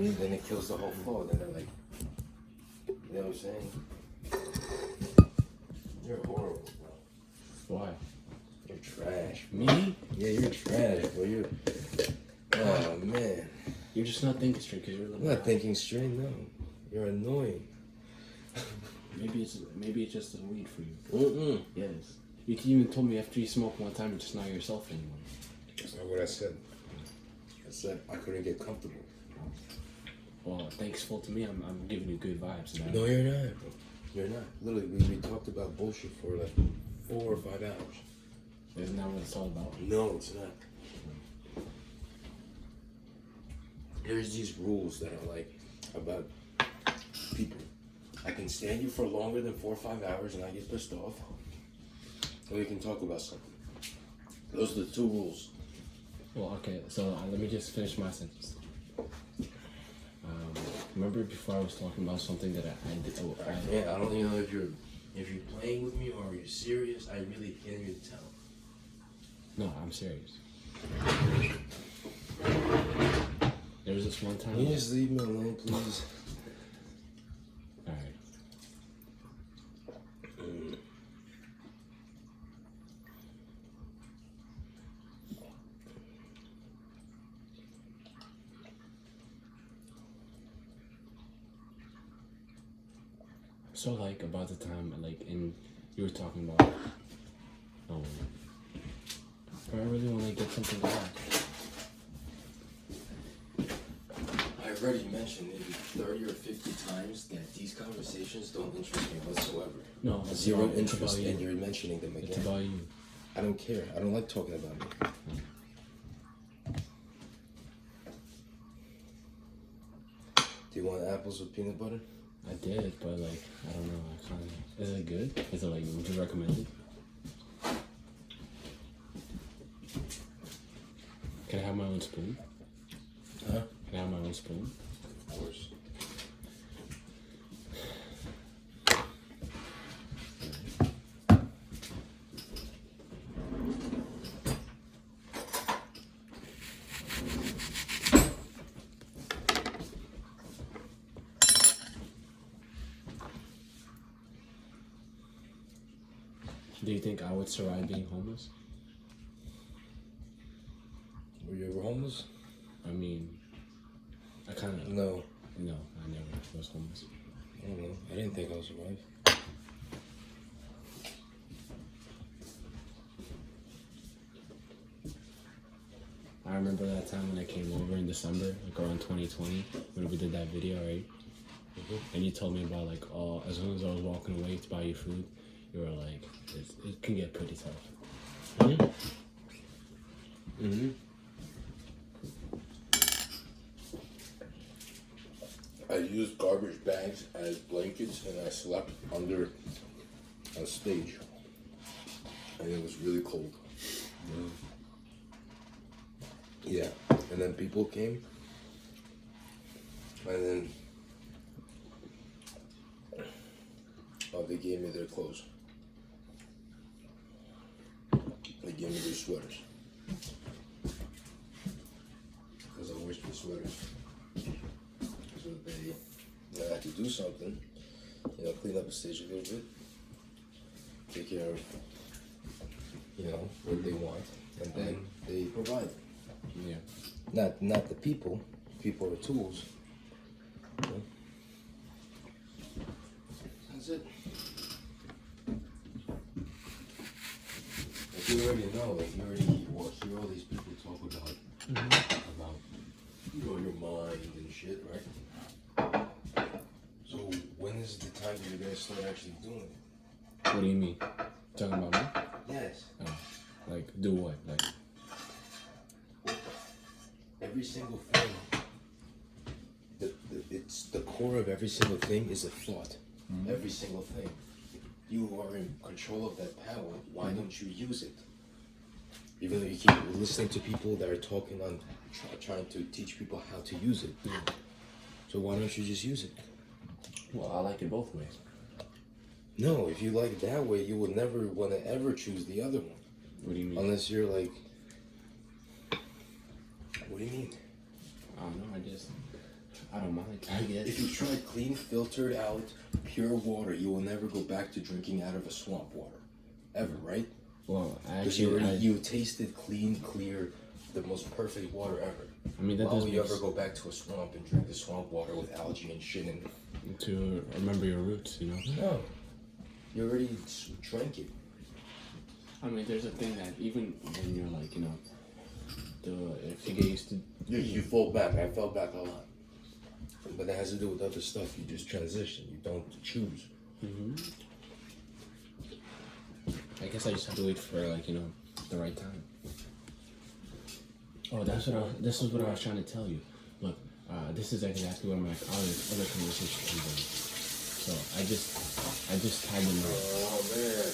mean? Then it kills the whole flow. Then they're like, you know what I'm saying? You're horrible, bro. Why? You're trash. Me? Yeah, you're trash, bro. You're. Oh man. You're just not thinking straight because you're a little. I'm not thinking straight. No, you're annoying. Maybe it's just a weed for you. Mm-mm. Yes. You even told me after you smoke one time, you're just not yourself anymore. That's not what I said. I said I couldn't get comfortable. Well, thankful to me, I'm giving you good vibes now. No, you're not, bro. You're not. Literally, we talked about bullshit for like 4 or 5 hours. Isn't that what it's all about? No, it's not. There's these rules that are like about people. I can stand you for longer than 4 or 5 hours and I get pissed off. And we can talk about something. Those are the 2 rules. Well, okay, so let me just finish my sentence. Remember before I was talking about something that I did? Yeah, I don't even know if you're playing with me or you're serious. I really can't even tell. No, I'm serious. There was this one time. Can you just leave me alone, please? Alright. So like about the time you were talking about I really want to get something back. I've already mentioned maybe 30 or 50 times that these conversations don't interest me whatsoever. No, Zero interest, and you're mentioning them again. It's about you. I don't care. I don't like talking about me. Do you want apples with peanut butter? I did, but like, I don't know. I kind of. Is it good? Is it like, would you recommend it? Can I have my own spoon? Huh? Can I have my own spoon? Of course. Do you think I would survive being homeless? Were you ever homeless? I mean, I kind of. No. No, I never was homeless. I don't know. I didn't think I would survive. I remember that time when I came over in December, like around 2020, when we did that video, right? Mm-hmm. And you told me about like, oh, as soon as I was walking away to buy you food, you were like, it can get pretty tough. Mm-hmm. Mm-hmm. I used garbage bags as blankets and I slept under a stage. And it was really cold. Mm. Yeah. And then people came. And then they gave me their clothes. They gave me their sweaters. Because I always put sweaters. So they had to do something, clean up the stage a little bit, take care of, what they want, and then they provide. Yeah. Not the people. People are tools. That's it. Like you already know, you already hear all these people talk about, your mind and shit, right? So when is the time that you're gonna start actually doing it? What do you mean? Talking about me? Yes. Oh, like, do what? Like, every single thing. It's the core of every single thing is a thought. Mm-hmm. Every single thing. You are in control of that power. Why don't you use it? Even though you keep listening to people that are talking on trying to teach people how to use it. Yeah. So why don't you just use it? Well, I like it both ways. No, if you like it that way, you would never want to ever choose the other one. What do you mean? Unless you're like... What do you mean? I don't know, I just... I don't mind. I guess. If you try clean, filtered out, pure water, you will never go back to drinking out of a swamp water. Ever, right? Well, Because you tasted clean, clear, the most perfect water ever. I mean, that Why does would you ever go back to a swamp and drink the swamp water with algae and shit in it? to remember your roots, you know? No. You already drank it. I mean, there's a thing that even when you're like, you know, if you get used to... You fall back. I fell back a lot. But that has to do with other stuff. You just transition. You don't choose. I guess I just have to wait for, like, you know, the right time. Oh, this is what I was trying to tell you. Look, this is exactly where my other conversation comes in. So I just tagged him out. Oh, man.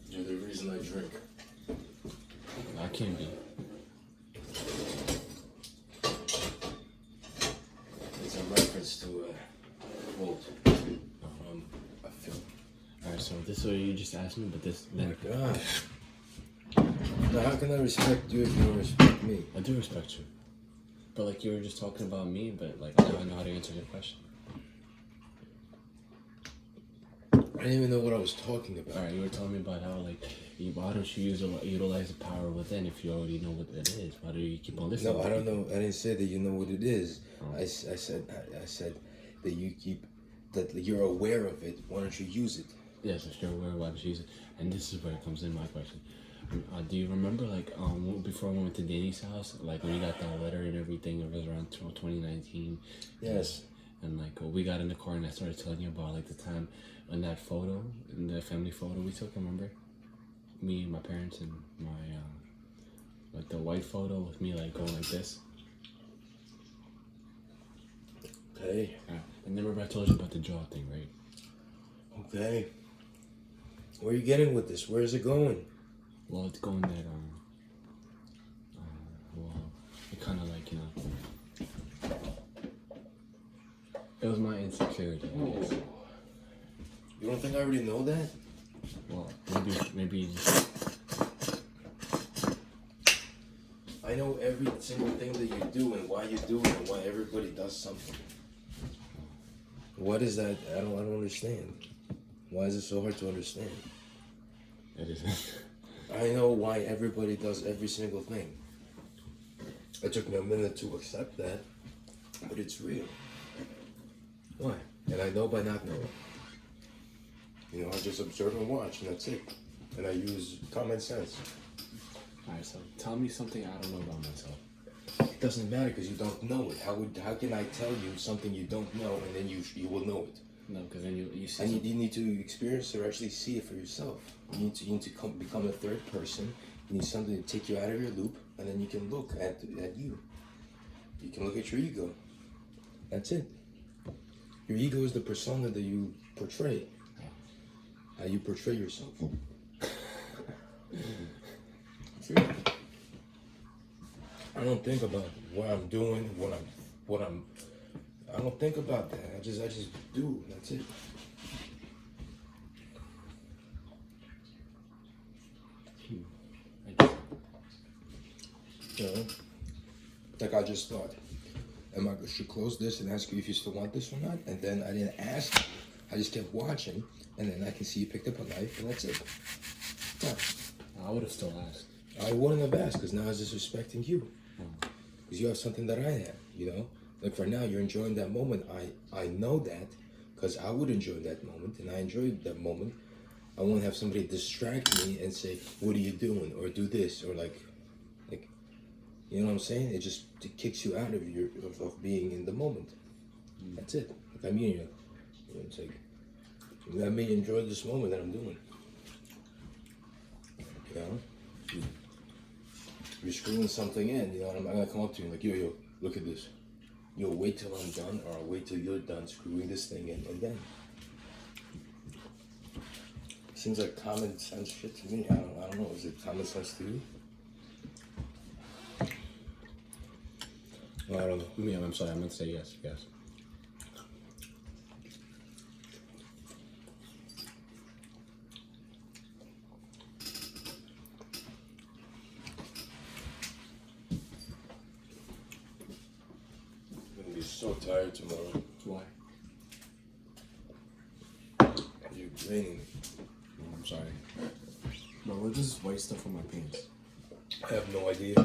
You're the reason I drink. I can't be. It's a reference to a quote from a film. Alright, so this is what you just asked me, but this then Oh my God. Now, how can I respect you if you don't respect me? I do respect you. But like you were just talking about me, but like I don't know how to answer your question. I didn't even know what I was talking about. Alright, you were telling me about how like why don't you utilize the power within if you already know what it is? Why do you keep on listening? No, I don't know. I didn't say that you know what it is. Oh. I said that you keep that you're aware of it. Why don't you use it? Yes, if you're aware of what she's, and this is where it comes in my question. Do you remember like before we went to Danny's house, like when you got that letter and everything? It was around 2019. Yes. And like we got in the car and I started telling you about like the time in that photo, in the family photo we took. Remember? Me and my parents and my like the white photo with me like going like this. Okay. Yeah. And then remember I told you about the jaw thing, right? Okay. Where are you getting with this? Where is it going? Well, it's going that well, it kind of like, you know, it was my insecurity, I guess. You don't think I already know that? Well, maybe I know every single thing that you do and why you do it and why everybody does something. What is that? I don't understand. Why is it so hard to understand? it isn't. I know why everybody does every single thing. It took me a minute to accept that, but it's real. Why? And I know by not knowing. You know, I just observe and watch, and that's it. And I use common sense. Alright, so tell me something I don't know about myself. It doesn't matter because you don't know it. How can I tell you something you don't know and then you will know it? No, because then you see. And you need to experience or actually see it for yourself. You need to become a third person. You need something to take you out of your loop, and then you can look at you. You can look at your ego. That's it. Your ego is the persona that you portray. How you portray yourself. I don't think about what I'm doing, I don't think about that. I just do. That's it. You know, like I just thought, I should close this and ask you if you still want this or not. And then I didn't ask. I just kept watching, and then I can see you picked up a knife, and that's it. Yeah. I would have still asked. I wouldn't have asked because now I was disrespecting you. Because you have something that I have, you know? Like for now, you're enjoying that moment. I know that because I would enjoy that moment, and I enjoyed that moment. I won't have somebody distract me and say, what are you doing? Or do this, or like, you know what I'm saying? It kicks you out of of being in the moment. That's it. Like I mean, you know, it's like, let me enjoy this moment that I'm doing. You know? You're screwing something in, you know, I'm not gonna come up to you like, yo, look at this. You'll wait till I'm done, or I'll wait till you're done screwing this thing in, and then. Seems like common sense shit to me. I don't know. Is it common sense to you? Well, I don't know. Yeah, I'm sorry. I meant to say yes. Yes. I'm gonna be so tired tomorrow. Why? You're draining me. Oh, I'm sorry. Bro, where's this white stuff on my pants? I have no idea.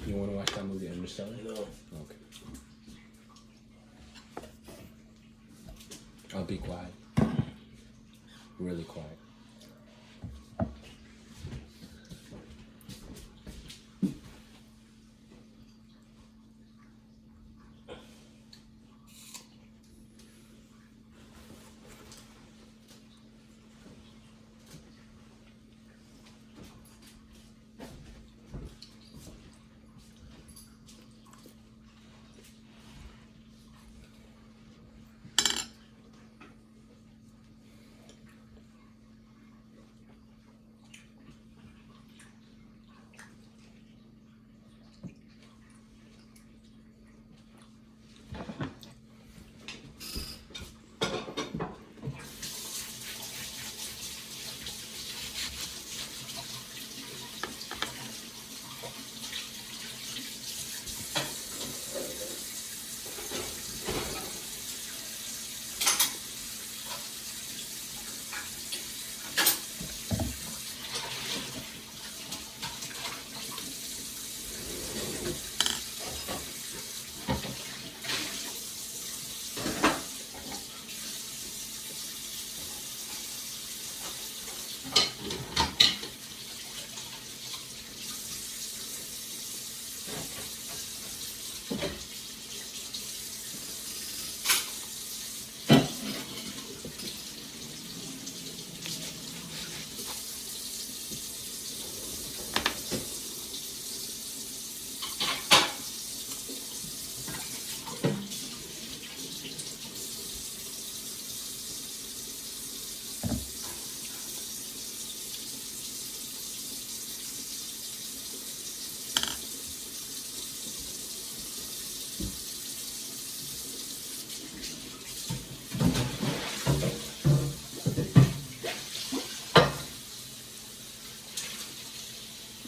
You want to watch that movie Interstellar? No. Okay. I'll be quiet. Really quiet.